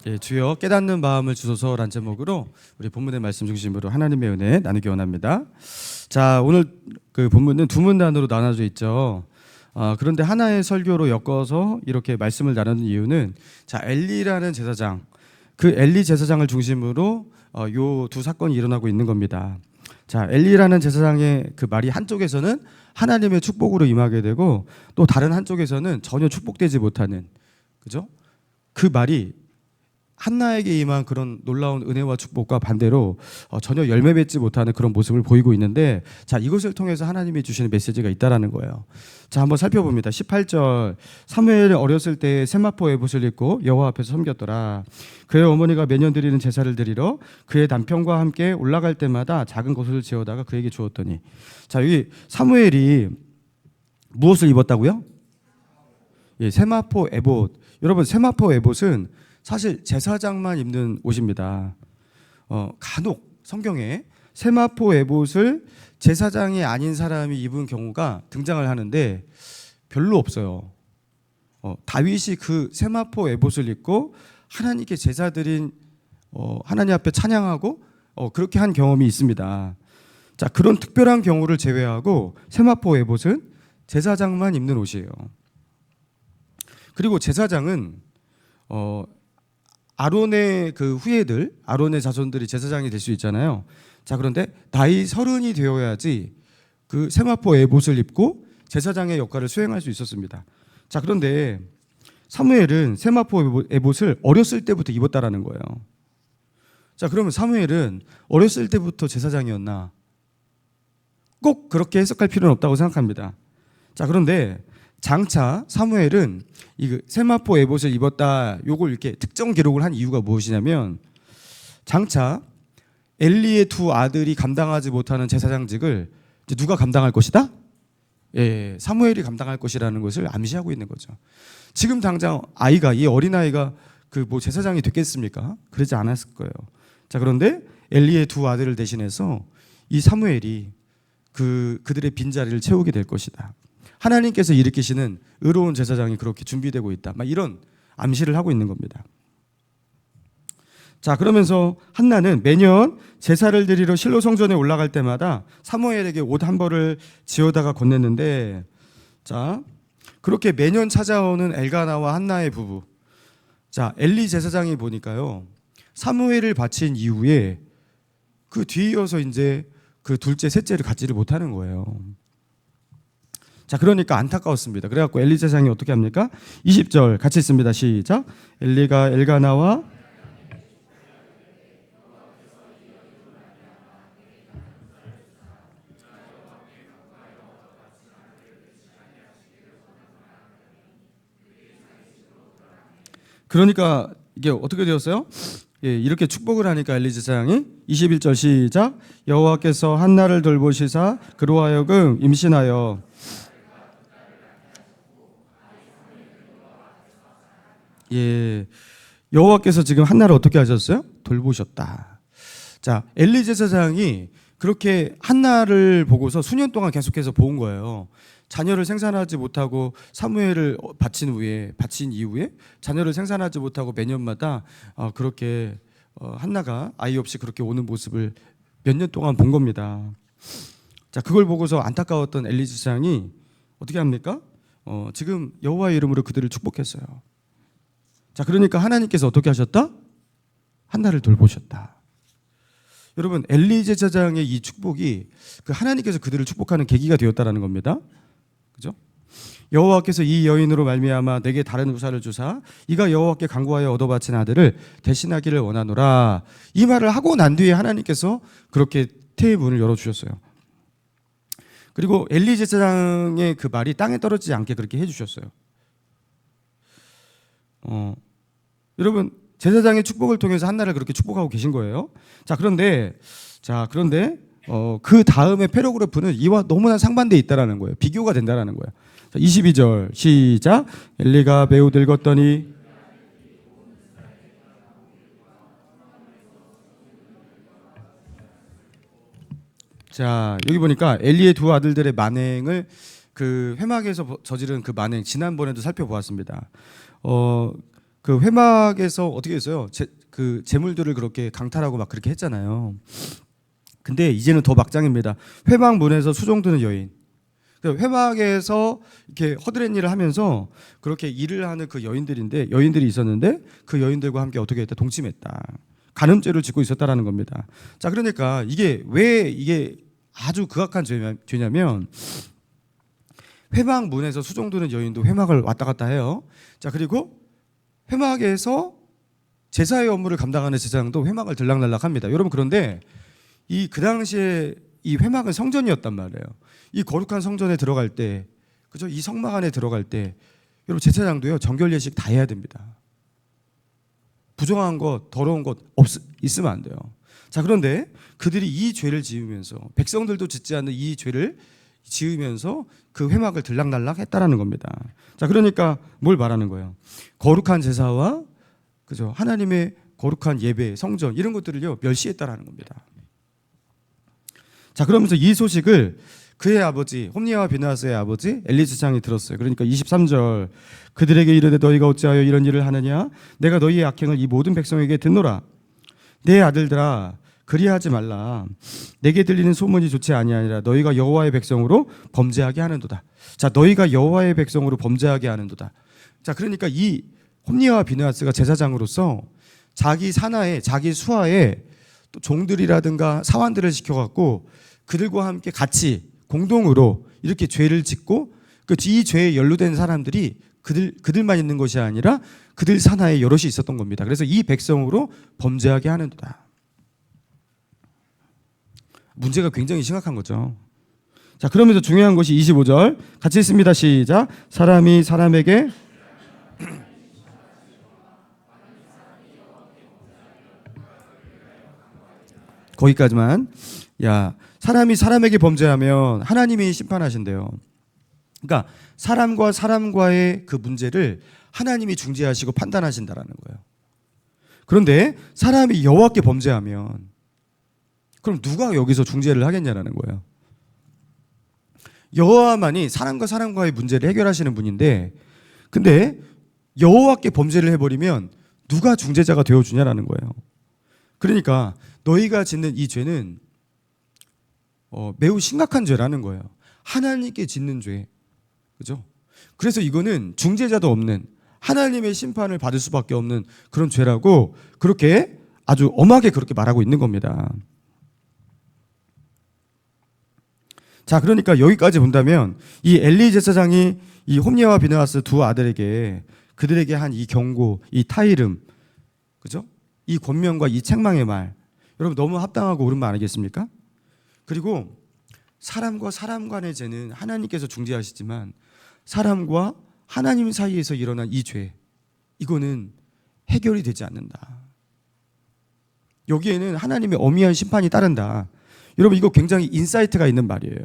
예, 주여 깨닫는 마음을 주소서란 제목으로 우리 본문의 말씀 중심으로 하나님의 은혜 나누기 원합니다. 자, 오늘 그 본문은 두 문단으로 나눠져 있죠. 그런데 하나의 설교로 엮어서 이렇게 말씀을 나누는 이유는 자, 엘리라는 제사장, 그 엘리 제사장을 중심으로 요 두 사건이 일어나고 있는 겁니다. 자, 엘리라는 제사장의 그 말이 한쪽에서는 하나님의 축복으로 임하게 되고 또 다른 한쪽에서는 전혀 축복되지 못하는, 그죠? 그 말이 한나에게 임한 그런 놀라운 은혜와 축복과 반대로 전혀 열매 맺지 못하는 그런 모습을 보이고 있는데, 자, 이것을 통해서 하나님이 주시는 메시지가 있다라는 거예요. 자, 한번 살펴봅니다. 18절. 사무엘이 어렸을 때 세마포 에봇을 입고 여호와 앞에서 섬겼더라. 그의 어머니가 매년 드리는 제사를 드리러 그의 남편과 함께 올라갈 때마다 작은 것을 지어다가 그에게 주었더니, 자, 여기 사무엘이 무엇을 입었다고요? 예, 세마포 에봇. 여러분, 세마포 에봇은 사실 제사장만 입는 옷입니다. 간혹 성경에 세마포 에봇을 제사장이 아닌 사람이 입은 경우가 등장을 하는데 별로 없어요. 다윗이 그 세마포 에봇을 입고 하나님께 제사 드린 하나님 앞에 찬양하고 그렇게 한 경험이 있습니다. 자, 그런 특별한 경우를 제외하고 세마포 에봇은 제사장만 입는 옷이에요. 그리고 제사장은 아론의 그 후예들, 아론의 자손들이 제사장이 될 수 있잖아요. 자, 그런데 나이 30이 되어야지 그 세마포 에봇을 입고 제사장의 역할을 수행할 수 있었습니다. 자, 그런데 사무엘은 세마포 에봇을 어렸을 때부터 입었다라는 거예요. 자, 그러면 사무엘은 어렸을 때부터 제사장이었나? 꼭 그렇게 해석할 필요는 없다고 생각합니다. 자, 그런데 장차 사무엘은 이 세마포 에봇을 입었다, 요걸 이렇게 특정 기록을 한 이유가 무엇이냐면, 장차 엘리의 두 아들이 감당하지 못하는 제사장직을 이제 누가 감당할 것이다? 예, 사무엘이 감당할 것이라는 것을 암시하고 있는 거죠. 지금 당장 아이가, 이 어린아이가 그 뭐 제사장이 됐겠습니까? 그러지 않았을 거예요. 자, 그런데 엘리의 두 아들을 대신해서 이 사무엘이 그들의 빈자리를 채우게 될 것이다. 하나님께서 일으키시는 의로운 제사장이 그렇게 준비되고 있다. 막 이런 암시를 하고 있는 겁니다. 자, 그러면서 한나는 매년 제사를 드리러 실로 성전에 올라갈 때마다 사무엘에게 옷 한 벌을 지어다가 건넸는데, 자, 그렇게 매년 찾아오는 엘가나와 한나의 부부. 자, 엘리 제사장이 보니까요, 사무엘을 바친 이후에 그 뒤이어서 이제 그 둘째, 셋째를 갖지를 못하는 거예요. 자, 그러니까 안타까웠습니다. 그래갖고 엘리 제사장이 어떻게 합니까? 20절 같이 읽습니다. 시작. 엘리가 엘가나와 그러니까 이게 어떻게 되었어요? 예, 이렇게 축복을 하니까 엘리 제사장이 21절 시작. 여호와께서 한나를 돌보시사 그로 하여금 임신하여 예, 여호와께서 지금 한나를 어떻게 하셨어요? 돌보셨다. 자, 엘리 제사장이 그렇게 한나를 보고서 수년 동안 계속해서 본 거예요. 자녀를 생산하지 못하고 사무엘을 바친 이후에 자녀를 생산하지 못하고 매년마다 그렇게 한나가 아이 없이 그렇게 오는 모습을 몇 년 동안 본 겁니다. 자, 그걸 보고서 안타까웠던 엘리 제사장이 어떻게 합니까? 지금 여호와의 이름으로 그들을 축복했어요. 자, 그러니까 하나님께서 어떻게 하셨다? 한나를 돌보셨다. 여러분, 엘리 제사장의 이 축복이 그 하나님께서 그들을 축복하는 계기가 되었다라는 겁니다. 그죠? 여호와께서 이 여인으로 말미암아 내게 다른 우사를 주사 이가 여호와께 간구하여 얻어 바친 아들을 대신하기를 원하노라. 이 말을 하고 난 뒤에 하나님께서 그렇게 태의 문을 열어 주셨어요. 그리고 엘리 제사장의 그 말이 땅에 떨어지지 않게 그렇게 해 주셨어요. 여러분, 제사장의 축복을 통해서 한나를 그렇게 축복하고 계신 거예요. 자, 그런데 그 다음에 패러그래프는 이와 너무나 상반되어 있다라는 거예요. 비교가 된다라는 거예요. 자, 22절 시작. 엘리가 매우 늙었더니 자, 여기 보니까 엘리의 두 아들들의 만행을 그 회막에서 저지른 그 만행 지난번에도 살펴보았습니다. 그 회막에서 어떻게 했어요? 그 재물들을 그렇게 강탈하고 막 그렇게 했잖아요. 근데 이제는 더 막장입니다. 회막 문에서 수종드는 여인. 회막에서 이렇게 허드렛 일을 하면서 그렇게 일을 하는 그 여인들이 있었는데 그 여인들과 함께 어떻게 했다? 동침했다. 간음죄를 짓고 있었다라는 겁니다. 자, 그러니까 이게 왜 이게 아주 극악한 죄냐면 회막 문에서 수종드는 여인도 회막을 왔다 갔다 해요. 자, 그리고 회막에서 제사의 업무를 감당하는 제사장도 회막을 들락날락합니다. 여러분, 그런데 그 당시에 이 회막은 성전이었단 말이에요. 이 거룩한 성전에 들어갈 때, 그죠? 이 성막 안에 들어갈 때, 여러분 제사장도요 정결 예식 다 해야 됩니다. 부정한 것, 더러운 것 있으면 안 돼요. 자, 그런데 그들이 이 죄를 지으면서 백성들도 짓지 않는 이 죄를 지으면서 그 회막을 들락날락 했다라는 겁니다. 자, 그러니까 뭘 말하는 거예요? 거룩한 제사와 그죠? 하나님의 거룩한 예배, 성전 이런 것들을요 멸시했다라는 겁니다. 자, 그러면서 이 소식을 그의 아버지 홈니아와 비느하스의 아버지 엘리사장이 들었어요. 그러니까 23절 그들에게 이르되 너희가 어찌하여 이런 일을 하느냐? 내가 너희의 악행을 이 모든 백성에게 듣노라. 내 아들들아 그리하지 말라. 내게 들리는 소문이 좋지 아니하니라. 너희가 여호와의 백성으로 범죄하게 하는도다. 자, 너희가 여호와의 백성으로 범죄하게 하는도다. 자, 그러니까 이 홈니아와 비느하스가 제사장으로서 자기 산하에 자기 수하에 또 종들이라든가 사환들을 시켜갖고 그들과 함께 같이 공동으로 이렇게 죄를 짓고 이 죄에 연루된 사람들이 그들만 있는 것이 아니라 그들 산하에 여럿이 있었던 겁니다. 그래서 이 백성으로 범죄하게 하는도다. 문제가 굉장히 심각한 거죠. 자, 그러면서 중요한 것이 25절 같이 읽습니다. 시작. 사람이 사람에게 거기까지만. 야, 사람이 사람에게 범죄하면 하나님이 심판하신대요. 그러니까 사람과 사람과의 그 문제를 하나님이 중재하시고 판단하신다라는 거예요. 그런데 사람이 여호와께 범죄하면 그럼 누가 여기서 중재를 하겠냐라는 거예요. 여호와만이 사람과 사람과의 문제를 해결하시는 분인데 근데 여호와께 범죄를 해버리면 누가 중재자가 되어주냐라는 거예요. 그러니까 너희가 짓는 이 죄는 매우 심각한 죄라는 거예요. 하나님께 짓는 죄. 그죠? 그래서 이거는 중재자도 없는 하나님의 심판을 받을 수밖에 없는 그런 죄라고 그렇게 아주 엄하게 그렇게 말하고 있는 겁니다. 자, 그러니까 여기까지 본다면 이 엘리 제사장이 이 홈니아와 비느하스 두 아들에게 그들에게 한 이 경고, 이 타이름, 그죠? 이 권면과 이 책망의 말, 여러분 너무 합당하고 옳은 말 아니겠습니까? 그리고 사람과 사람 간의 죄는 하나님께서 중재하시지만 사람과 하나님 사이에서 일어난 이 죄, 이거는 해결이 되지 않는다. 여기에는 하나님의 엄미한 심판이 따른다. 여러분 이거 굉장히 인사이트가 있는 말이에요.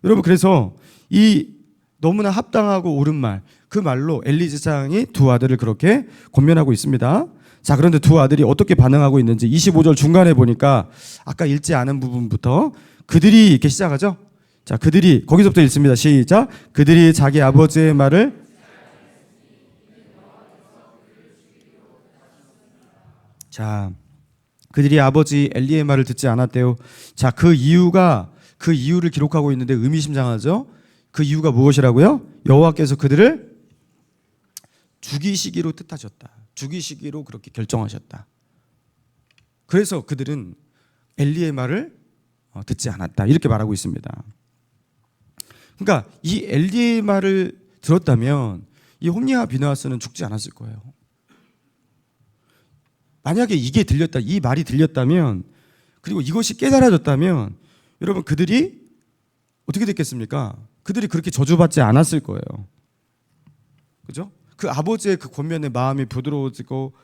여러분 그래서 이 너무나 합당하고 옳은 말, 그 말로 엘리 제사장이 두 아들을 그렇게 권면하고 있습니다. 자, 그런데 두 아들이 어떻게 반응하고 있는지 25절 중간에 보니까 아까 읽지 않은 부분부터 그들이 이렇게 시작하죠. 자, 그들이 거기서부터 읽습니다. 시작. 그들이 자기 아버지의 말을 자, 그들이 아버지 엘리의 말을 듣지 않았대요. 자, 그 이유를 기록하고 있는데 의미심장하죠. 그 이유가 무엇이라고요? 여호와께서 그들을 죽이시기로 뜻하셨다. 죽이시기로 그렇게 결정하셨다. 그래서 그들은 엘리의 말을 듣지 않았다. 이렇게 말하고 있습니다. 그러니까 이 엘리의 말을 들었다면 이 홈니아 비느하스는 죽지 않았을 거예요. 만약에 이 말이 들렸다면 그리고 이것이 깨달아졌다면 여러분 그들이 어떻게 됐겠습니까? 그들이 그렇게 저주받지 않았을 거예요. 그죠? 그 아버지의 그 권면에 마음이 부드러워지고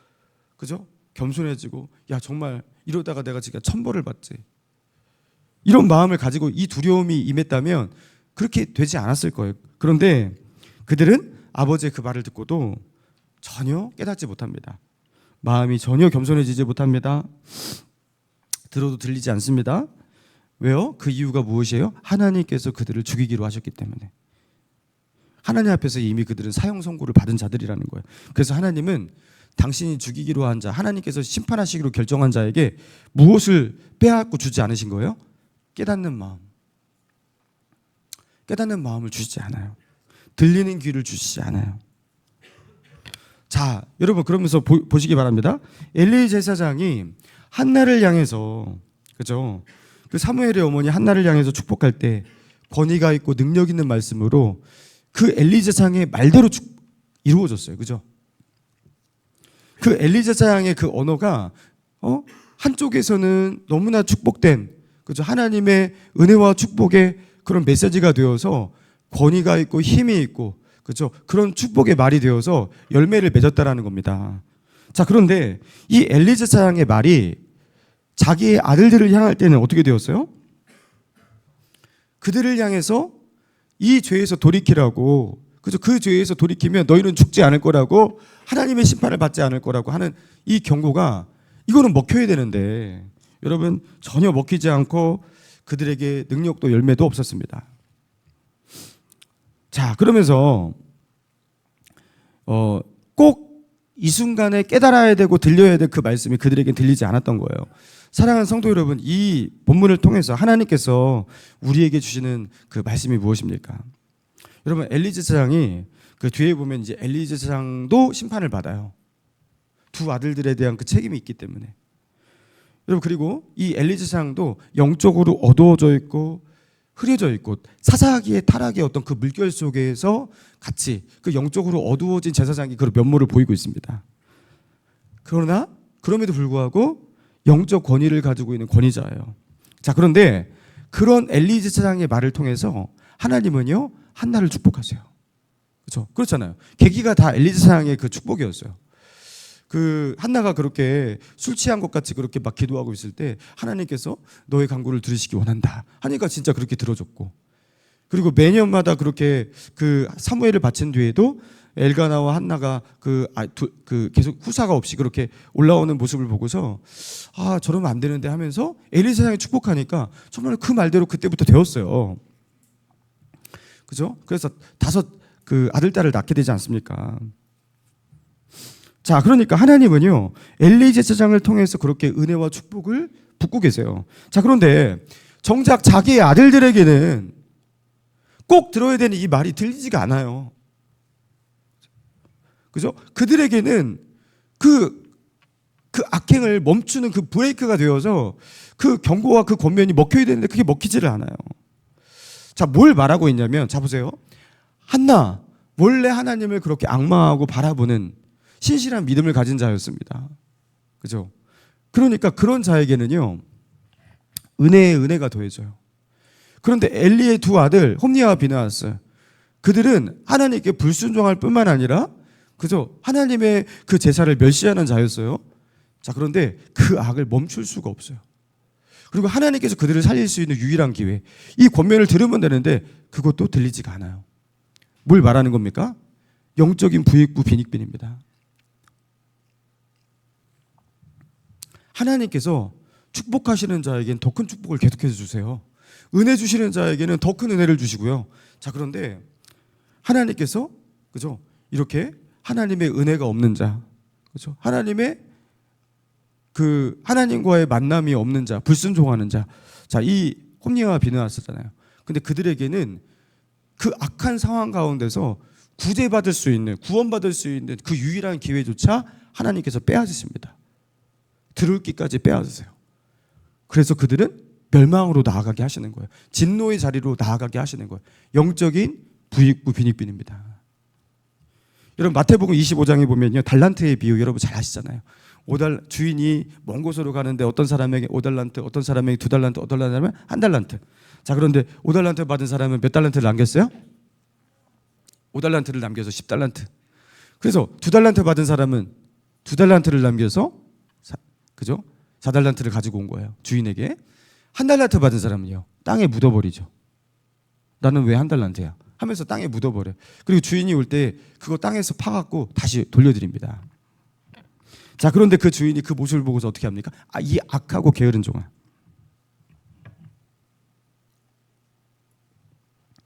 그죠? 겸손해지고 야 정말 이러다가 내가 지금 천벌을 받지. 이런 마음을 가지고 이 두려움이 임했다면 그렇게 되지 않았을 거예요. 그런데 그들은 아버지의 그 말을 듣고도 전혀 깨닫지 못합니다. 마음이 전혀 겸손해지지 못합니다. 들어도 들리지 않습니다. 왜요? 그 이유가 무엇이에요? 하나님께서 그들을 죽이기로 하셨기 때문에. 하나님 앞에서 이미 그들은 사형 선고를 받은 자들이라는 거예요. 그래서 하나님은 당신이 죽이기로 한 자, 하나님께서 심판하시기로 결정한 자에게 무엇을 빼앗고 주지 않으신 거예요? 깨닫는 마음. 깨닫는 마음을 주시지 않아요. 들리는 귀를 주시지 않아요. 자, 여러분 그러면서 보시기 바랍니다. 엘리 제사장이 한나를 향해서, 그죠? 그 사무엘의 어머니 한나를 향해서 축복할 때 권위가 있고 능력 있는 말씀으로 그 엘리 제사장의 말대로 이루어졌어요. 그죠? 그 엘리 제사장의 그 언어가 한쪽에서는 너무나 축복된, 그죠? 하나님의 은혜와 축복의 그런 메시지가 되어서 권위가 있고 힘이 있고, 그죠? 그런 축복의 말이 되어서 열매를 맺었다라는 겁니다. 자, 그런데 이 엘리 제사장의 말이 자기의 아들들을 향할 때는 어떻게 되었어요? 그들을 향해서 이 죄에서 돌이키라고, 그죠? 그 죄에서 돌이키면 너희는 죽지 않을 거라고, 하나님의 심판을 받지 않을 거라고 하는 이 경고가, 이거는 먹혀야 되는데 여러분 전혀 먹히지 않고 그들에게 능력도 열매도 없었습니다. 자, 그러면서 꼭 이 순간에 깨달아야 되고 들려야 될 그 말씀이 그들에게 들리지 않았던 거예요. 사랑하는 성도 여러분, 이 본문을 통해서 하나님께서 우리에게 주시는 그 말씀이 무엇입니까? 여러분, 엘리 제사장이 그 뒤에 보면 이제 엘리 제사장도 심판을 받아요. 두 아들들에 대한 그 책임이 있기 때문에. 여러분, 그리고 이 엘리 제사장도 영적으로 어두워져 있고 흐려져 있고 사사기의 타락의 어떤 그 물결 속에서 같이 그 영적으로 어두워진 제사장이 그런 면모를 보이고 있습니다. 그러나 그럼에도 불구하고 영적 권위를 가지고 있는 권위자예요. 자, 그런데 그런 엘리 제사장의 말을 통해서 하나님은요 한나를 축복하세요. 그렇죠? 그렇잖아요. 계기가 다 엘리 제사장의 그 축복이었어요. 그 한나가 그렇게 술 취한 것 같이 그렇게 막 기도하고 있을 때 하나님께서 너의 간구를 들으시기 원한다 하니까 진짜 그렇게 들어줬고, 그리고 매년마다 그렇게 그 사무엘을 바친 뒤에도 엘가나와 한나가 그 계속 후사가 없이 그렇게 올라오는 모습을 보고서 저러면 안 되는데 하면서 엘리 제사장이 축복하니까 정말 그 말대로 그때부터 되었어요. 그죠? 그래서 5 그 아들 딸을 낳게 되지 않습니까? 자, 그러니까 하나님은요 엘리 제사장을 통해서 그렇게 은혜와 축복을 붓고 계세요. 자, 그런데 정작 자기의 아들들에게는 꼭 들어야 되는 이 말이 들리지가 않아요. 그죠? 그들에게는 그 악행을 멈추는 그 브레이크가 되어서 그 경고와 그 권면이 먹혀야 되는데 그게 먹히지를 않아요. 자, 뭘 말하고 있냐면, 자 보세요. 한나 원래 하나님을 그렇게 악마하고 바라보는 신실한 믿음을 가진 자였습니다. 그죠? 그러니까 그런 자에게는요 은혜에 은혜가 더해져요. 그런데 엘리의 2 아들 홈니와 비느하스, 그들은 하나님께 불순종할 뿐만 아니라, 그죠? 하나님의 그 제사를 멸시하는 자였어요. 자, 그런데 그 악을 멈출 수가 없어요. 그리고 하나님께서 그들을 살릴 수 있는 유일한 기회, 이 권면을 들으면 되는데 그것도 들리지가 않아요. 뭘 말하는 겁니까? 영적인 부익부 빈익빈입니다. 하나님께서 축복하시는 자에게는 더 큰 축복을 계속해서 주세요. 은혜 주시는 자에게는 더 큰 은혜를 주시고요. 자, 그런데 하나님께서, 그죠? 이렇게 하나님의 은혜가 없는 자, 그죠? 하나님과의 만남이 없는 자, 불순종하는 자. 자, 이 홈니와 비느하스잖아요. 근데 그들에게는 그 악한 상황 가운데서 구제받을 수 있는, 구원받을 수 있는 그 유일한 기회조차 하나님께서 빼앗으십니다. 들을 기까지 빼앗으세요. 그래서 그들은 멸망으로 나아가게 하시는 거예요. 진노의 자리로 나아가게 하시는 거예요. 영적인 부익부 빈익빈입니다. 여러분, 마태복음 25장에 보면요 달란트의 비유 여러분 잘 아시잖아요. 주인이 먼 곳으로 가는데 어떤 사람에게 5달란트, 어떤 사람에게 2달란트, 어떤 사람에게 1달란트. 자, 그런데 5달란트 받은 사람은 몇 달란트를 남겼어요? 5달란트를 남겨서 10달란트. 그래서 2달란트 받은 사람은 2달란트를 남겨서, 그죠? 4달란트를 가지고 온 거예요. 주인에게. 1달란트 받은 사람은요 땅에 묻어버리죠. 나는 왜 1달란트야 하면서 땅에 묻어버려요. 그리고 주인이 올 때 그거 땅에서 파갖고 다시 돌려드립니다. 자, 그런데 그 주인이 그 모습을 보고서 어떻게 합니까? 이 악하고 게으른 종아.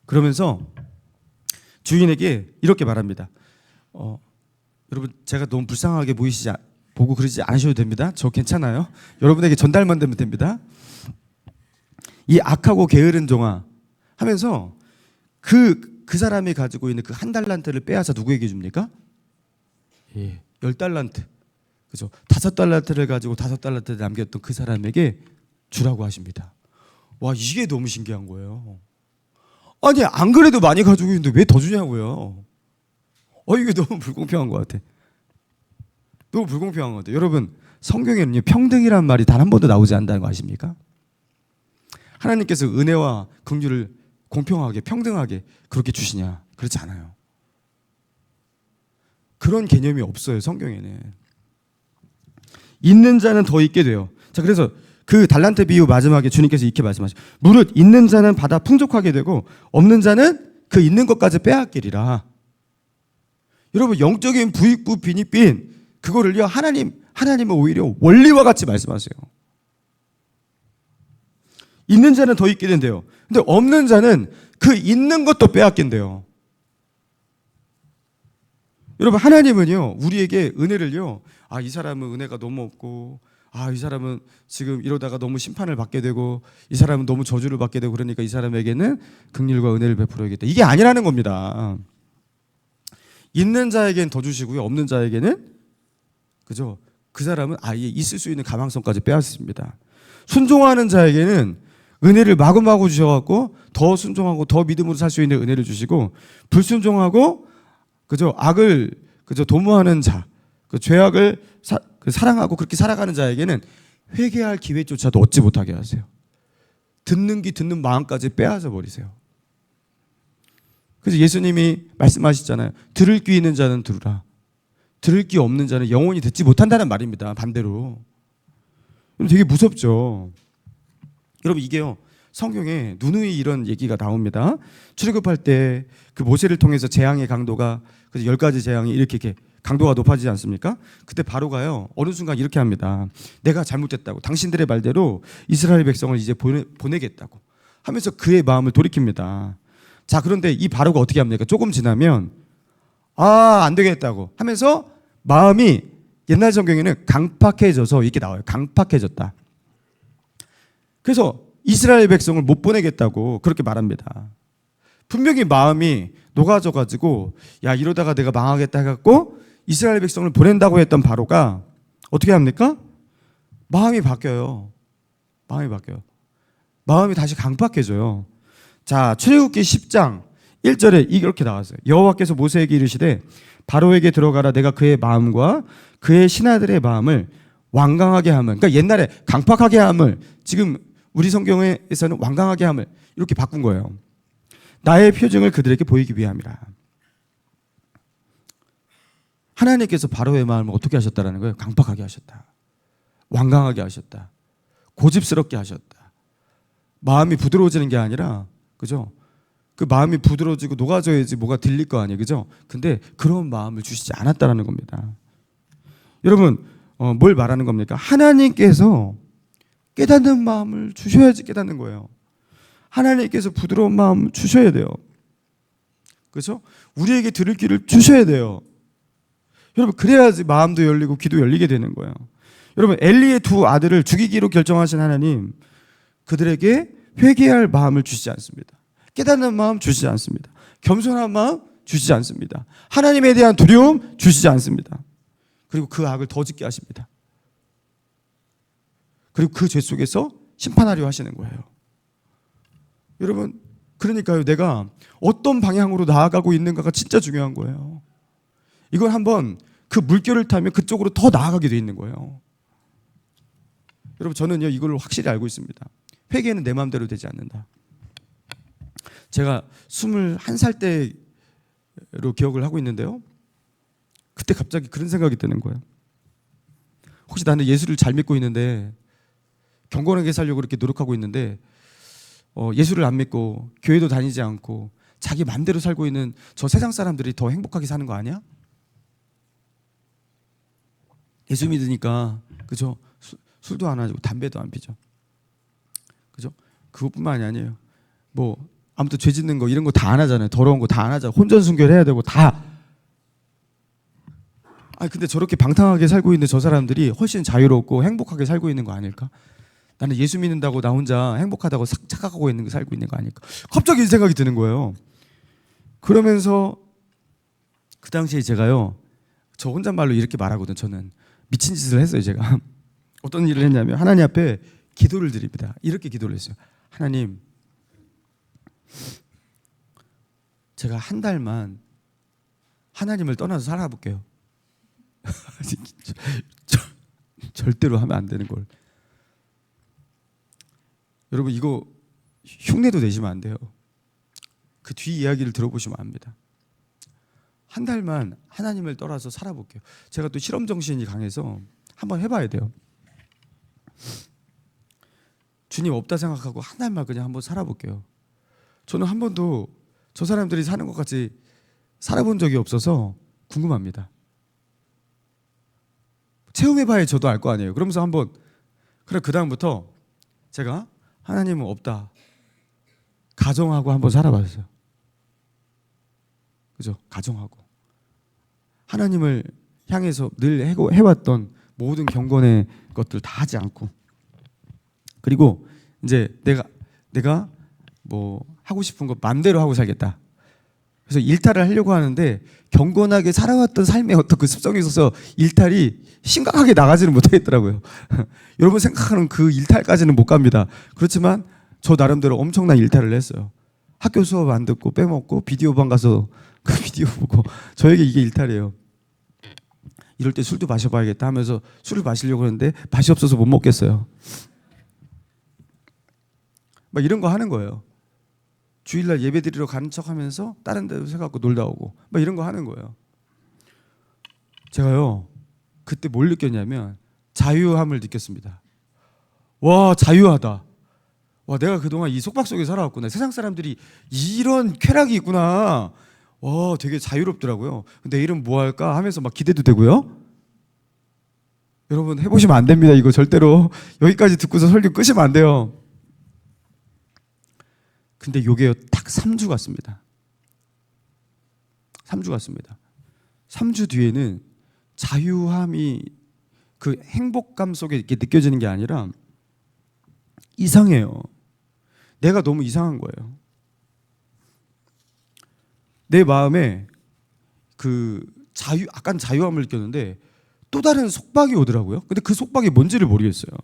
그러면서 주인에게 이렇게 말합니다. 여러분 제가 너무 불쌍하게 보고 그러지 않으셔도 됩니다. 저 괜찮아요. 여러분에게 전달만 되면 됩니다. 이 악하고 게으른 종아 하면서 그 사람이 가지고 있는 그 한 달란트를 빼앗아 누구에게 줍니까? 예, 10달란트. 그죠? 5달란트를 가지고 5달란트를 남겼던 그 사람에게 주라고 하십니다. 와, 이게 너무 신기한 거예요. 아니, 안 그래도 많이 가지고 있는데 왜 더 주냐고요. 이게 너무 불공평한 것 같아. 너무 불공평한 것 같아요. 여러분, 성경에는요, 평등이란 말이 단 한 번도 나오지 않는다는 거 아십니까? 하나님께서 은혜와 긍휼을 공평하게, 평등하게 그렇게 주시냐? 그렇지 않아요. 그런 개념이 없어요, 성경에는. 있는 자는 더 있게 돼요. 자, 그래서 그 달란트 비유 마지막에 주님께서 이렇게 말씀하시죠. 무릇 있는 자는 받아 풍족하게 되고 없는 자는 그 있는 것까지 빼앗기리라. 여러분, 영적인 부익부 빈익빈 그거를요, 하나님은 오히려 원리와 같이 말씀하세요. 있는 자는 더 있게 된대요. 근데 없는 자는 그 있는 것도 빼앗긴대요. 여러분, 하나님은요, 우리에게 은혜를요, 이 사람은 은혜가 너무 없고, 이 사람은 지금 이러다가 너무 심판을 받게 되고, 이 사람은 너무 저주를 받게 되고, 그러니까 이 사람에게는 긍휼과 은혜를 베풀어야겠다. 이게 아니라는 겁니다. 있는 자에게는 더 주시고요, 없는 자에게는, 그죠? 그 사람은 아예 있을 수 있는 가망성까지 빼앗습니다. 순종하는 자에게는 은혜를 마구마구 주셔갖고, 더 순종하고 더 믿음으로 살 수 있는 은혜를 주시고, 불순종하고, 그죠? 악을 도모하는 자, 그 죄악을 사랑하고 그렇게 살아가는 자에게는 회개할 기회조차도 얻지 못하게 하세요. 듣는 귀 듣는 마음까지 빼앗아 버리세요. 그래서 예수님이 말씀하시잖아요. 들을 귀 있는 자는 들으라. 들을 귀 없는 자는 영원히 듣지 못한다는 말입니다. 반대로. 되게 무섭죠. 여러분, 이게요, 성경에 누누이 이런 얘기가 나옵니다. 출애굽할 때 그 모세를 통해서 재앙의 강도가 10가지 재앙이 이렇게 강도가 높아지지 않습니까? 그때 바로가요, 어느 순간 이렇게 합니다. 내가 잘못했다고, 당신들의 말대로 이스라엘 백성을 이제 보내겠다고 하면서 그의 마음을 돌이킵니다. 자, 그런데 이 바로가 어떻게 합니까? 조금 지나면 안 되겠다고 하면서 마음이, 옛날 성경에는 강팍해져서 이렇게 나와요. 강팍해졌다. 그래서 이스라엘 백성을 못 보내겠다고 그렇게 말합니다. 분명히 마음이 녹아져가지고, 야, 이러다가 내가 망하겠다 해갖고 이스라엘 백성을 보낸다고 했던 바로가 어떻게 합니까? 마음이 바뀌어요. 마음이 다시 강팍해져요. 자, 출애굽기 10장 1절에 이렇게 나왔어요. 여호와께서 모세에게 이르시되 바로에게 들어가라. 내가 그의 마음과 그의 신하들의 마음을 완강하게 함을, 그러니까 옛날에 강팍하게 함을 지금 우리 성경에서는 완강하게 함을 이렇게 바꾼 거예요. 나의 표징을 그들에게 보이기 위함이라. 하나님께서 바로의 마음을 어떻게 하셨다라는 거예요? 강팍하게 하셨다. 완강하게 하셨다. 고집스럽게 하셨다. 마음이 부드러워지는 게 아니라, 그죠? 그 마음이 부드러워지고 녹아져야지 뭐가 들릴 거 아니에요, 그죠? 근데 그런 마음을 주시지 않았다라는 겁니다. 여러분, 뭘 말하는 겁니까? 하나님께서 깨닫는 마음을 주셔야지 깨닫는 거예요. 하나님께서 부드러운 마음 주셔야 돼요. 그렇죠? 우리에게 들을 귀를 주셔야 돼요. 여러분, 그래야지 마음도 열리고 귀도 열리게 되는 거예요. 여러분, 엘리의 두 아들을 죽이기로 결정하신 하나님, 그들에게 회개할 마음을 주시지 않습니다. 깨닫는 마음 주시지 않습니다. 겸손한 마음 주시지 않습니다. 하나님에 대한 두려움 주시지 않습니다. 그리고 그 악을 더 짓게 하십니다. 그리고 그 죄 속에서 심판하려 하시는 거예요. 여러분, 그러니까요, 내가 어떤 방향으로 나아가고 있는가가 진짜 중요한 거예요. 이걸 한번 그 물결을 타면 그쪽으로 더 나아가게 돼 있는 거예요. 여러분, 저는요, 이걸 확실히 알고 있습니다. 회개는 내 마음대로 되지 않는다. 제가 21살 때로 기억을 하고 있는데요, 그때 갑자기 그런 생각이 드는 거예요. 혹시 나는 예수를 잘 믿고 있는데, 경건하게 살려고 그렇게 노력하고 있는데, 예수를 안 믿고 교회도 다니지 않고 자기 맘대로 살고 있는 저 세상 사람들이 더 행복하게 사는 거 아니야? 예수 믿으니까, 그죠? 술도 안 하고 담배도 안 피죠. 그죠? 그것뿐만이 아니에요. 뭐 아무튼 죄 짓는 거 이런 거 다 안 하잖아요. 더러운 거 다 안 하잖아요. 혼전순결 해야 되고 다. 아니 근데 저렇게 방탕하게 살고 있는 저 사람들이 훨씬 자유롭고 행복하게 살고 있는 거 아닐까? 나는 예수 믿는다고 나 혼자 행복하다고 착각하고 있는 거 살고 있는 거 아닐까? 갑자기 이 생각이 드는 거예요. 그러면서 그 당시에 제가요, 저 혼잣말로 이렇게 말하거든. 저는 미친 짓을 했어요. 제가 어떤 일을 했냐면 하나님 앞에 기도를 드립니다. 이렇게 기도를 했어요. 하나님, 제가 한 달만 하나님을 떠나서 살아볼게요. 절대로 하면 안 되는 걸. 여러분 이거 흉내도 내시면 안 돼요. 그 뒤 이야기를 들어보시면 압니다. 한 달만 하나님을 떠나서 살아볼게요. 제가 또 실험 정신이 강해서 한번 해봐야 돼요. 주님 없다 생각하고 한 달만 그냥 한번 살아볼게요. 저는 한 번도 저 사람들이 사는 것 같이 살아본 적이 없어서 궁금합니다. 체험해봐야 저도 알 거 아니에요. 그러면서 한번, 그래 그 다음부터 제가 하나님은 없다 가정하고 한번 살아봤어요. 그죠? 가정하고 하나님을 향해서 늘 해왔던 모든 경건의 것들 다 하지 않고, 그리고 이제 내가 뭐 하고 싶은 거 맘대로 하고 살겠다. 그래서 일탈을 하려고 하는데 경건하게 살아왔던 삶의 어떤 그 습성이 있어서 일탈이 심각하게 나가지는 못하겠더라고요. 여러분 생각하는 그 일탈까지는 못 갑니다. 그렇지만 저 나름대로 엄청난 일탈을 했어요. 학교 수업 안 듣고 빼먹고 비디오방 가서 그 비디오 보고, 저에게 이게 일탈이에요. 이럴 때 술도 마셔봐야겠다 하면서 술을 마시려고 하는데 맛이 없어서 못 먹겠어요. 막 이런 거 하는 거예요. 주일날 예배 드리러 가는 척 하면서 다른 데로 새갖고 놀다 오고 막 이런 거 하는 거예요. 제가요 그때 뭘 느꼈냐면 자유함을 느꼈습니다. 와, 자유하다. 와, 내가 그동안 이 속박 속에 살아왔구나. 세상 사람들이 이런 쾌락이 있구나. 와, 되게 자유롭더라고요. 내일은 뭐 할까 하면서 막 기대도 되고요. 여러분 해보시면 안 됩니다. 이거 절대로 여기까지 듣고서 설교 끄시면 안 돼요. 근데 요게 딱 3주 갔습니다. 3주 갔습니다. 3주 뒤에는 자유함이 그 행복감 속에 이렇게 느껴지는 게 아니라 이상해요. 내가 너무 이상한 거예요. 내 마음에 그 약간 자유함을 느꼈는데 또 다른 속박이 오더라고요. 근데 그 속박이 뭔지를 모르겠어요.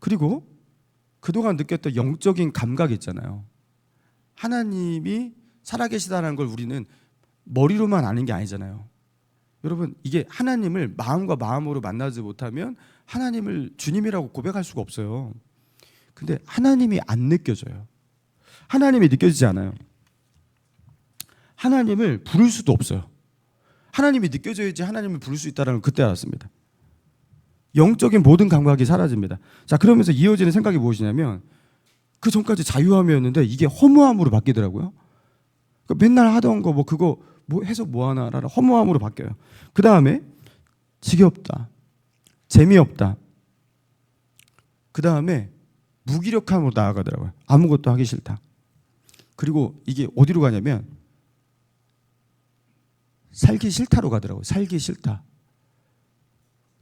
그리고 그동안 느꼈던 영적인 감각이 있잖아요. 하나님이 살아계시다는 걸 우리는 머리로만 아는 게 아니잖아요. 여러분 이게 하나님을 마음과 마음으로 만나지 못하면 하나님을 주님이라고 고백할 수가 없어요. 근데 하나님이 안 느껴져요. 하나님이 느껴지지 않아요. 하나님을 부를 수도 없어요. 하나님이 느껴져야지 하나님을 부를 수 있다는 걸 그때 알았습니다. 영적인 모든 감각이 사라집니다. 자, 그러면서 이어지는 생각이 무엇이냐면 그 전까지 자유함이었는데 이게 허무함으로 바뀌더라고요. 그러니까 맨날 하던 거 뭐 그거 뭐 해서 뭐 하나라는 허무함으로 바뀌어요. 그 다음에 지겹다, 재미없다. 그 다음에 무기력함으로 나아가더라고요. 아무것도 하기 싫다. 그리고 이게 어디로 가냐면 살기 싫다로 가더라고요. 살기 싫다.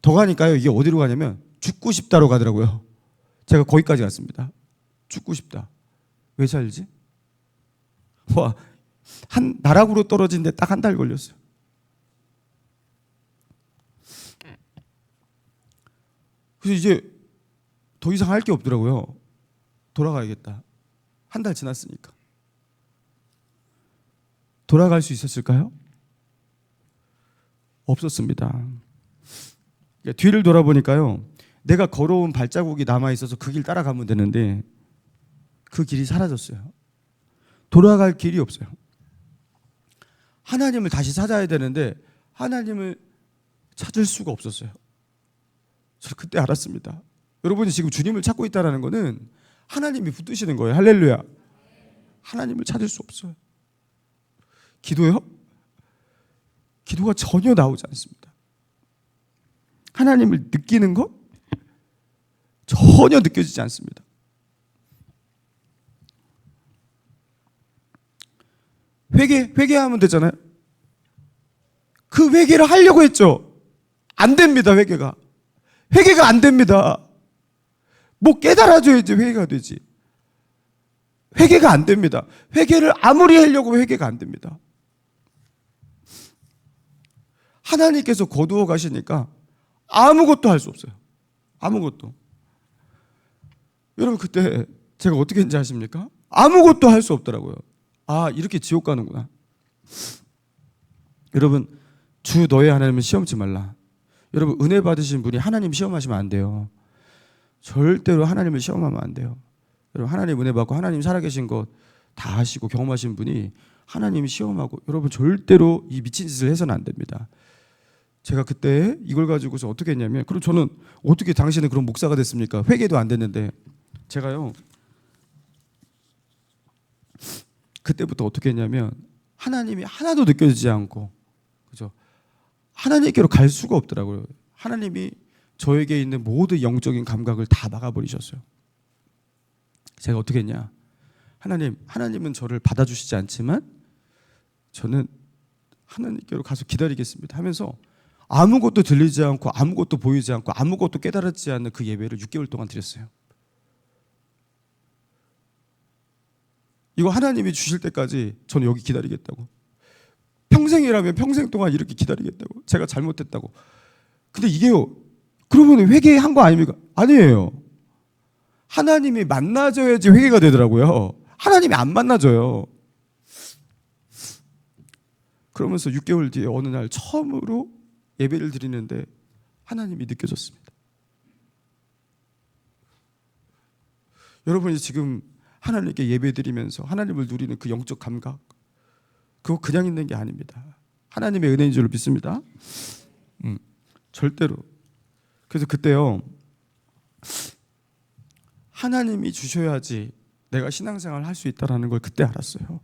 더 가니까요. 이게 어디로 가냐면 죽고 싶다로 가더라고요. 제가 거기까지 갔습니다. 죽고 싶다. 왜 살지? 와, 한 나락으로 떨어진데 딱 한 달 걸렸어요. 그래서 이제 더 이상 할 게 없더라고요. 돌아가야겠다. 한 달 지났으니까. 돌아갈 수 있었을까요? 없었습니다. 뒤를 돌아보니까요, 내가 걸어온 발자국이 남아있어서 그 길 따라가면 되는데 그 길이 사라졌어요. 돌아갈 길이 없어요. 하나님을 다시 찾아야 되는데 하나님을 찾을 수가 없었어요. 저 그때 알았습니다. 여러분이 지금 주님을 찾고 있다는 것은 하나님이 붙드시는 거예요. 할렐루야. 하나님을 찾을 수 없어요. 기도요? 기도가 전혀 나오지 않습니다. 하나님을 느끼는 것? 전혀 느껴지지 않습니다. 회개하면 되잖아요. 그 회개를 하려고 했죠. 안 됩니다. 회개가 안 됩니다. 뭐 깨달아줘야지 회개가 되지. 회개가 안 됩니다. 회개를 아무리 하려고 회개가 안 됩니다. 하나님께서 거두어 가시니까 아무것도 할 수 없어요. 아무것도. 여러분 그때 제가 어떻게 했는지 아십니까? 아무것도 할 수 없더라고요. 아, 이렇게 지옥 가는구나. 여러분, 주 너의 하나님을 시험치 말라. 여러분, 은혜 받으신 분이 하나님 시험하시면 안 돼요. 절대로 하나님을 시험하면 안 돼요. 여러분, 하나님 은혜 받고 하나님 살아계신 것 다 하시고 경험하신 분이 하나님 시험하고, 여러분 절대로 이 미친 짓을 해서는 안 됩니다. 제가 그때 이걸 가지고서 어떻게 했냐면, 그럼 저는 어떻게 당신은 그런 목사가 됐습니까? 회개도 안 됐는데. 제가요 그때부터 어떻게 했냐면, 하나님이 하나도 느껴지지 않고, 그죠? 하나님께로 갈 수가 없더라고요. 하나님이 저에게 있는 모든 영적인 감각을 다 막아버리셨어요. 제가 어떻게 했냐? 하나님은 저를 받아주시지 않지만 저는 하나님께로 가서 기다리겠습니다 하면서 아무것도 들리지 않고 아무것도 보이지 않고 아무것도 깨달았지 않는 그 예배를 6개월 동안 드렸어요. 이거 하나님이 주실 때까지 저는 여기 기다리겠다고. 평생이라면 평생 동안 이렇게 기다리겠다고. 제가 잘못했다고. 근데 이게요, 그러면 회개한 거 아닙니까? 아니에요. 하나님이 만나줘야지 회개가 되더라고요. 하나님이 안 만나줘요. 그러면서 6개월 뒤에 어느 날 처음으로 예배를 드리는데 하나님이 느껴졌습니다. 여러분이 지금 하나님께 예배 드리면서 하나님을 누리는 그 영적 감각, 그거 그냥 있는 게 아닙니다. 하나님의 은혜인 줄로 믿습니다. 절대로. 그래서 그때요, 하나님이 주셔야지 내가 신앙생활을 할 수 있다는 걸 그때 알았어요.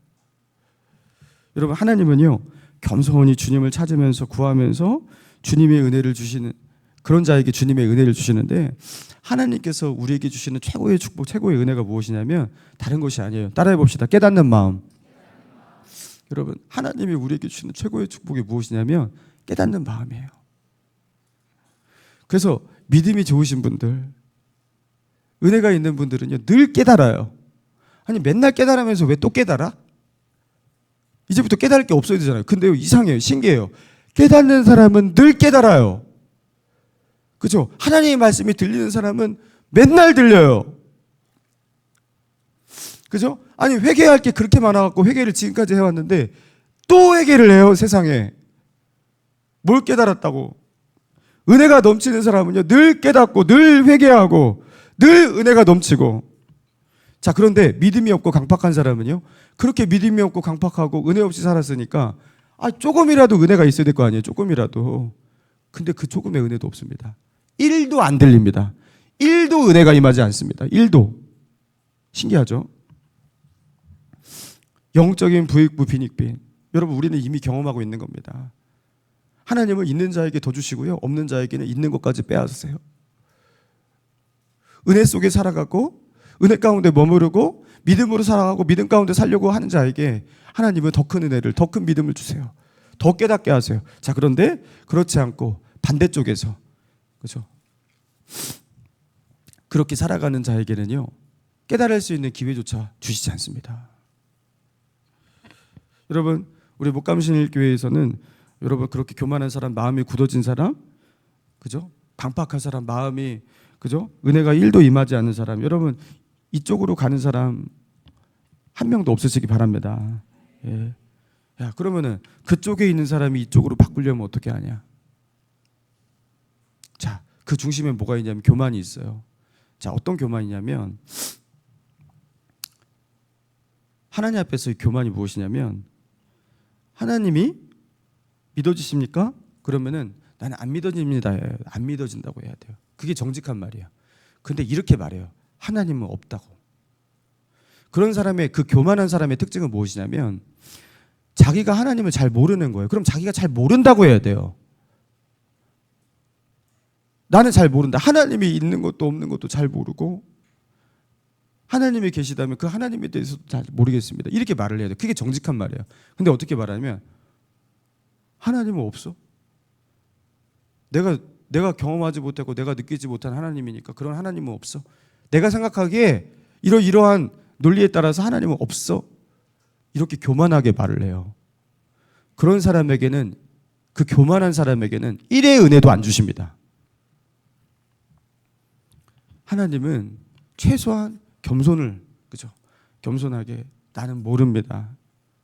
여러분, 하나님은요 겸손히 주님을 찾으면서 구하면서 주님의 은혜를 주시는 그런 자에게 주님의 은혜를 주시는데, 하나님께서 우리에게 주시는 최고의 축복, 최고의 은혜가 무엇이냐면 다른 것이 아니에요. 따라해 봅시다. 깨닫는 마음. 여러분, 하나님이 우리에게 주시는 최고의 축복이 무엇이냐면 깨닫는 마음이에요. 그래서 믿음이 좋으신 분들, 은혜가 있는 분들은요 늘 깨달아요. 아니, 맨날 깨달으면서 왜 또 깨달아? 이제부터 깨달을 게 없어야 되잖아요. 근데요, 이상해요. 신기해요. 깨닫는 사람은 늘 깨달아요. 그죠? 하나님의 말씀이 들리는 사람은 맨날 들려요. 그죠? 아니, 회개할 게 그렇게 많아갖고 회개를 지금까지 해왔는데 또 회개를 해요, 세상에. 뭘 깨달았다고? 은혜가 넘치는 사람은요 늘 깨닫고 늘 회개하고 늘 은혜가 넘치고. 자, 그런데 믿음이 없고 강팍한 사람은요, 그렇게 믿음이 없고 강팍하고 은혜 없이 살았으니까 조금이라도 은혜가 있어야 될 거 아니에요. 조금이라도. 근데 그 조금의 은혜도 없습니다. 1도 안 들립니다. 1도 은혜가 임하지 않습니다. 1도. 신기하죠? 영적인 부익부 빈익빈. 여러분, 우리는 이미 경험하고 있는 겁니다. 하나님은 있는 자에게 더 주시고요, 없는 자에게는 있는 것까지 빼앗으세요. 은혜 속에 살아가고 은혜 가운데 머무르고 믿음으로 살아가고 믿음 가운데 살려고 하는 자에게 하나님은 더 큰 은혜를, 더 큰 믿음을 주세요. 더 깨닫게 하세요. 자, 그런데 그렇지 않고 반대쪽에서, 그렇죠? 그렇게 살아가는 자에게는요 깨달을 수 있는 기회조차 주시지 않습니다. 여러분, 우리 목감신일교회에서는 여러분 그렇게 교만한 사람, 마음이 굳어진 사람, 그죠? 강팍한 사람, 마음이, 그죠? 은혜가 1도 임하지 않는 사람, 여러분 이쪽으로 가는 사람 한 명도 없으시기 바랍니다. 예. 야, 그러면은 그쪽에 있는 사람이 이쪽으로 바꾸려면 어떻게 하냐? 자, 그 중심에 뭐가 있냐면 교만이 있어요. 자, 어떤 교만이냐면, 하나님 앞에서 이 교만이 무엇이냐면, 하나님이 믿어지십니까? 그러면은 나는 안 믿어집니다. 안 믿어진다고 해야 돼요. 그게 정직한 말이에요. 근데 이렇게 말해요. 하나님은 없다고. 그런 사람의, 그 교만한 사람의 특징은 무엇이냐면 자기가 하나님을 잘 모르는 거예요. 그럼 자기가 잘 모른다고 해야 돼요. 나는 잘 모른다. 하나님이 있는 것도 없는 것도 잘 모르고 하나님이 계시다면 그 하나님에 대해서도 잘 모르겠습니다. 이렇게 말을 해야 돼요. 그게 정직한 말이에요. 근데 어떻게 말하냐면 하나님은 없어. 내가 경험하지 못하고 내가 느끼지 못한 하나님이니까 그런 하나님은 없어. 내가 생각하기에 이러한 논리에 따라서 하나님은 없어. 이렇게 교만하게 말을 해요. 그런 사람에게는, 그 교만한 사람에게는 일의 은혜도 안 주십니다. 하나님은 최소한 겸손을, 그죠? 겸손하게 나는 모릅니다.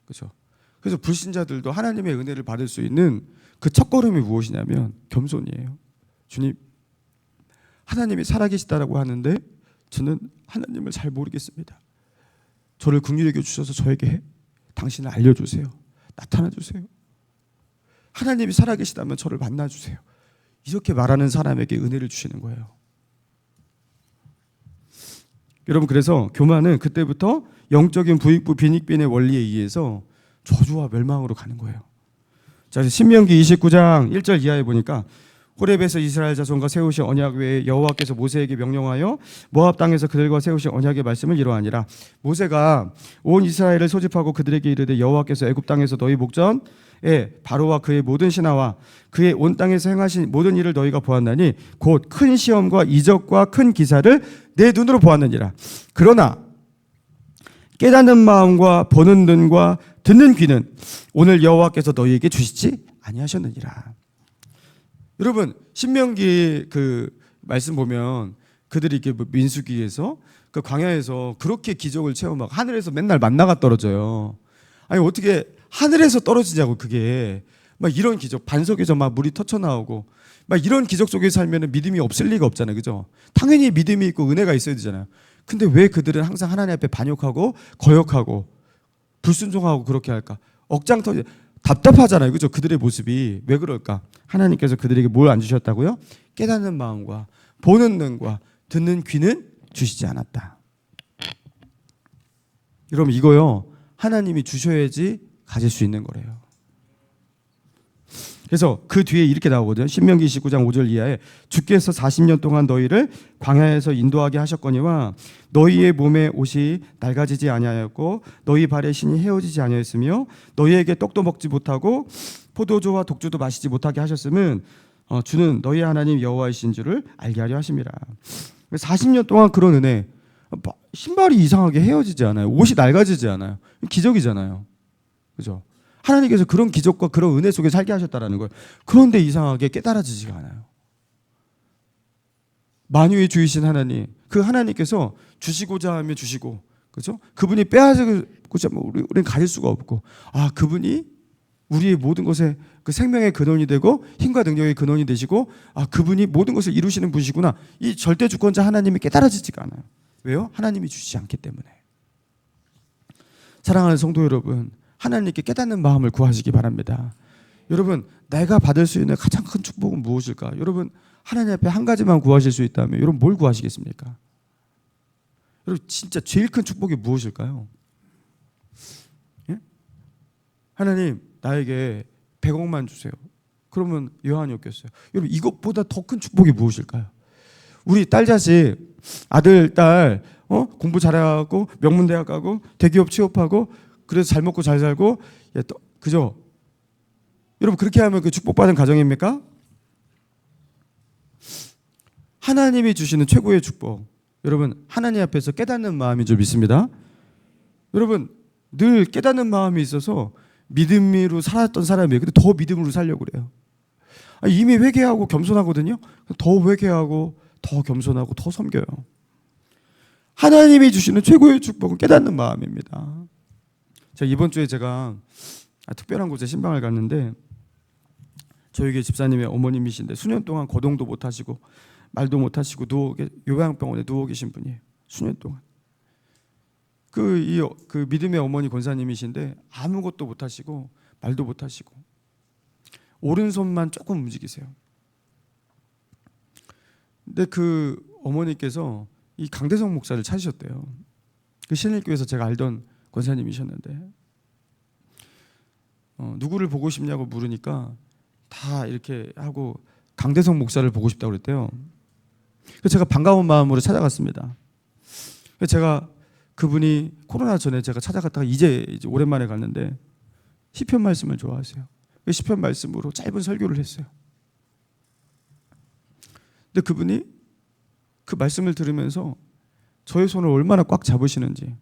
그죠? 그래서 불신자들도 하나님의 은혜를 받을 수 있는 그 첫걸음이 무엇이냐면 겸손이에요. 주님, 하나님이 살아계시다라고 하는데 저는 하나님을 잘 모르겠습니다. 저를 긍휼히 여겨 주셔서 저에게 당신을 알려주세요. 나타나주세요. 하나님이 살아계시다면 저를 만나주세요. 이렇게 말하는 사람에게 은혜를 주시는 거예요. 여러분, 그래서 교만은 그때부터 영적인 부익부 빈익빈의 원리에 의해서 저주와 멸망으로 가는 거예요. 자, 신명기 29장 1절 이하에 보니까 호렙에서 이스라엘 자손과 세우신 언약 외에 여호와께서 모세에게 명령하여 모압 땅에서 그들과 세우신 언약의 말씀을 이러하니라. 모세가 온 이스라엘을 소집하고 그들에게 이르되 여호와께서 애굽 땅에서 너희 목전에 바로와 그의 모든 신하와 그의 온 땅에서 행하신 모든 일을 너희가 보았나니 곧 큰 시험과 이적과 큰 기사를 내 눈으로 보았느니라. 그러나 깨닫는 마음과 보는 눈과 듣는 귀는 오늘 여호와께서 너희에게 주시지 아니하셨느니라. 여러분, 신명기 그 말씀 보면 그들이 이렇게 민수기에서 그 광야에서 그렇게 기적을 체험하고 하늘에서 맨날 만나가 떨어져요. 아니 어떻게 하늘에서 떨어지냐고. 그게 막 이런 기적, 반석에서 막 물이 터쳐 나오고 막 이런 기적 속에 살면 믿음이 없을 리가 없잖아요. 그죠? 당연히 믿음이 있고 은혜가 있어야 되잖아요. 근데 왜 그들은 항상 하나님 앞에 반역하고 거역하고 불순종하고 그렇게 할까? 억장 터지, 답답하잖아요. 그죠? 그들의 모습이 왜 그럴까? 하나님께서 그들에게 뭘 안 주셨다고요? 깨닫는 마음과 보는 눈과 듣는 귀는 주시지 않았다. 여러분, 이거요, 하나님이 주셔야지 가질 수 있는 거래요. 그래서 그 뒤에 이렇게 나오거든요. 신명기 29장 5절 이하에 주께서 40년 동안 너희를 광야에서 인도하게 하셨거니와 너희의 몸에 옷이 낡아지지 아니하였고 너희 발에 신이 헤어지지 아니하였으며 너희에게 떡도 먹지 못하고 포도주와 독주도 마시지 못하게 하셨음은 주는 너희 하나님 여호와이신 줄을 알게 하려 하심이라. 40년 동안 그런 은혜, 신발이 이상하게 헤어지지 않아요. 옷이 낡아지지 않아요. 기적이잖아요. 그죠? 하나님께서 그런 기적과 그런 은혜 속에 살게 하셨다라는 거예요. 그런데 이상하게 깨달아지지가 않아요. 만유의 주이신 하나님, 그 하나님께서 주시고자 하면 주시고, 그죠? 그분이 빼앗고자 하면 우리는 가질 수가 없고, 그분이 우리의 모든 것에 그 생명의 근원이 되고 힘과 능력의 근원이 되시고, 그분이 모든 것을 이루시는 분이시구나. 이 절대 주권자 하나님이 깨달아지지가 않아요. 왜요? 하나님이 주시지 않기 때문에. 사랑하는 성도 여러분, 하나님께 깨닫는 마음을 구하시기 바랍니다. 여러분, 내가 받을 수 있는 가장 큰 축복은 무엇일까? 여러분, 하나님 앞에 한 가지만 구하실 수 있다면 여러분 뭘 구하시겠습니까? 여러분, 진짜 제일 큰 축복이 무엇일까요? 예? 하나님, 나에게 100억만 주세요. 그러면 여한이 없겠어요. 여러분, 이것보다 더 큰 축복이 무엇일까요? 우리 딸 자식, 아들, 딸 공부 잘하고 명문대학 가고 대기업 취업하고 그래서 잘 먹고 잘 살고, 그죠? 여러분, 그렇게 하면 그 축복받은 가정입니까? 하나님이 주시는 최고의 축복, 여러분, 하나님 앞에서 깨닫는 마음인 줄 믿습니다. 여러분, 늘 깨닫는 마음이 있어서 믿음으로 살았던 사람이에요. 근데 더 믿음으로 살려고 그래요. 이미 회개하고 겸손하거든요. 더 회개하고 더 겸손하고 더 섬겨요. 하나님이 주시는 최고의 축복은 깨닫는 마음입니다. 이번 주에 제가 특별한 곳에 신방을 갔는데, 저희 교회 집사님의 어머님이신데 수년 동안 거동도 못 하시고 말도 못 하시고 요양병원에 누워 계신 분이에요. 수년 동안. 그 믿음의 어머니 권사님이신데 아무것도 못 하시고 말도 못 하시고 오른손만 조금 움직이세요. 근데 그 어머니께서 이 강대성 목사를 찾으셨대요. 그 신일교에서 제가 알던 권사님이셨는데, 누구를 보고 싶냐고 물으니까 다 이렇게 하고 강대성 목사를 보고 싶다고 그랬대요. 그래서 제가 반가운 마음으로 찾아갔습니다. 제가 그분이 코로나 전에 제가 찾아갔다가 이제 오랜만에 갔는데 시편 말씀을 좋아하세요. 그 시편 말씀으로 짧은 설교를 했어요. 근데 그분이 그 말씀을 들으면서 저의 손을 얼마나 꽉 잡으시는지,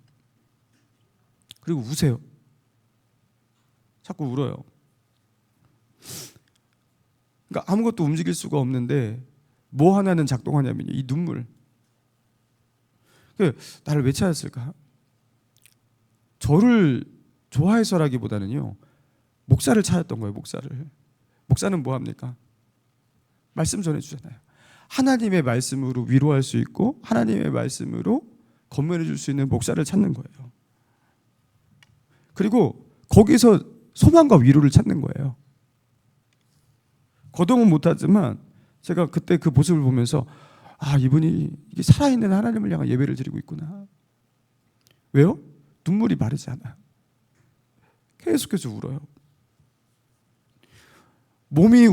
그리고 우세요. 자꾸 울어요. 그러니까 아무것도 움직일 수가 없는데 뭐 하나는 작동하냐면요, 이 눈물. 나를 왜 찾았을까? 저를 좋아해서라기보다는요, 목사를 찾았던 거예요. 목사는 뭐 합니까? 말씀 전해주잖아요. 하나님의 말씀으로 위로할 수 있고 하나님의 말씀으로 건면해 줄 수 있는 목사를 찾는 거예요. 그리고 거기서 소망과 위로를 찾는 거예요. 거동은 못하지만 제가 그때 그 모습을 보면서 이분이 이게 살아있는 하나님을 향한 예배를 드리고 있구나. 왜요? 눈물이 마르지 않아요. 계속해서 울어요. 몸이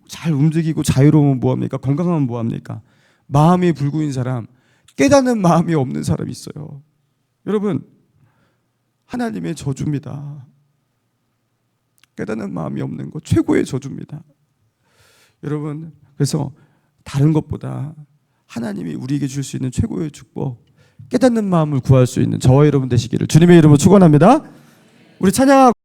잘 움직이고 자유로우면 뭐합니까? 건강하면 뭐합니까? 마음이 불구인 사람, 깨닫는 마음이 없는 사람이 있어요. 여러분, 하나님의 저주입니다. 깨닫는 마음이 없는 것 최고의 저주입니다. 여러분, 그래서 다른 것보다 하나님이 우리에게 줄 수 있는 최고의 축복, 깨닫는 마음을 구할 수 있는 저와 여러분 되시기를 주님의 이름으로 축원합니다. 우리 찬양하고